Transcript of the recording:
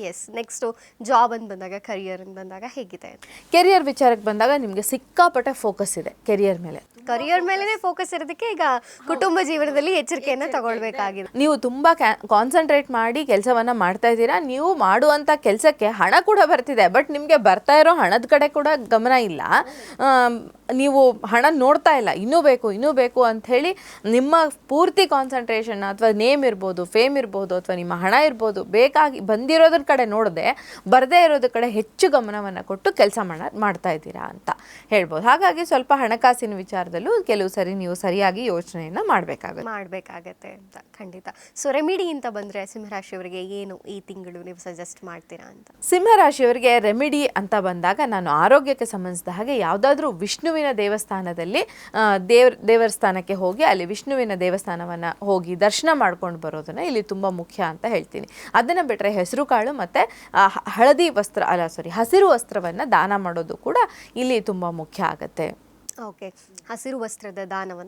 S, next job ಅಂತ ಬಂದಾಗ, career ಅಂತ ಬಂದಾಗ ಹೇಗಿದೆ? ಕೆರಿಯರ್ ವಿಚಾರಕ್ಕೆ ಬಂದಾಗ ನಿಮಗೆ ಸಿಕ್ಕಾಪಟ್ಟೆ ಫೋಕಸ್ ಇದೆ ಕೆರಿಯರ್ ಮೇಲೆ. ಕರಿಯರ್ ಮೇಲೇ ಫೋಕಸ್ ಇರೋದಕ್ಕೆ ಈಗ ಕುಟುಂಬ ಜೀವನದಲ್ಲಿ ಎಚ್ಚರಿಕೆಯನ್ನು ತಗೊಳ್ಬೇಕಾಗಿದೆ. ನೀವು ತುಂಬ ಕಾನ್ಸಂಟ್ರೇಟ್ ಮಾಡಿ ಕೆಲಸವನ್ನು ಮಾಡ್ತಾ ಇದ್ದೀರಾ. ನೀವು ಮಾಡುವಂಥ ಕೆಲಸಕ್ಕೆ ಹಣ ಕೂಡ ಬರ್ತಿದೆ, ಬಟ್ ನಿಮಗೆ ಬರ್ತಾ ಇರೋ ಹಣದ ಕಡೆ ಕೂಡ ಗಮನ ಇಲ್ಲ. ನೀವು ಹಣ ನೋಡ್ತಾ ಇಲ್ಲ, ಇನ್ನೂ ಬೇಕು ಅಂಥೇಳಿ ನಿಮ್ಮ ಪೂರ್ತಿ ಕಾನ್ಸಂಟ್ರೇಷನ್ ಅಥವಾ ನೇಮ್ ಇರ್ಬೋದು, ಫೇಮ್ ಇರ್ಬೋದು, ಅಥವಾ ನಿಮ್ಮ ಹಣ ಇರ್ಬೋದು, ಬೇಕಾಗಿ ಬಂದಿರೋದ್ರ ಕಡೆ ನೋಡದೆ ಬರದೇ ಇರೋದ್ರ ಕಡೆ ಹೆಚ್ಚು ಗಮನವನ್ನು ಕೊಟ್ಟು ಕೆಲಸ ಮಾಡ್ತಾ ಇದ್ದೀರಾ ಅಂತ ಹೇಳ್ಬೋದು. ಹಾಗಾಗಿ ಸ್ವಲ್ಪ ಹಣಕಾಸಿನ ವಿಚಾರದಲ್ಲೂ ಕೆಲವು ಸರಿ ನೀವು ಸರಿಯಾಗಿ ಯೋಚನೆಯನ್ನು ಮಾಡಬೇಕಾಗತ್ತೆ ಅಂತ. ಖಂಡಿತ. ಸೊ ರೆಮಿಡಿ ಅಂತ ಬಂದರೆ ಸಿಂಹರಾಶಿಯವರಿಗೆ ಏನು ಈ ತಿಂಗಳು ನೀವು ಸಜೆಸ್ಟ್ ಮಾಡ್ತೀರಾ ಅಂತ? ಸಿಂಹರಾಶಿಯವರಿಗೆ ರೆಮಿಡಿ ಅಂತ ಬಂದಾಗ ನಾನು ಆರೋಗ್ಯಕ್ಕೆ ಸಂಬಂಧಿಸಿದ ಹಾಗೆ ಯಾವುದಾದ್ರೂ ವಿಷ್ಣುವಿನ ದೇವಸ್ಥಾನದಲ್ಲಿ ದೇವಸ್ಥಾನಕ್ಕೆ ಹೋಗಿ ಅಲ್ಲಿ ವಿಷ್ಣುವಿನ ದೇವಸ್ಥಾನವನ್ನು ಹೋಗಿ ದರ್ಶನ ಮಾಡ್ಕೊಂಡು ಬರೋದನ್ನು ಇಲ್ಲಿ ತುಂಬ ಮುಖ್ಯ ಅಂತ ಹೇಳ್ತೀನಿ. ಅದನ್ನು ಬಿಟ್ಟರೆ ಹೆಸರು ಕಾಳು ಮತ್ತು ಹಸಿರು ವಸ್ತ್ರವನ್ನು ದಾನ ಮಾಡೋದು ಕೂಡ ಇಲ್ಲಿ ತುಂಬ ಮುಖ್ಯ ಆಗುತ್ತೆ. ಓಕೆ, ಹಸಿರು ವಸ್ತ್ರದ ದಾನವನ್ನು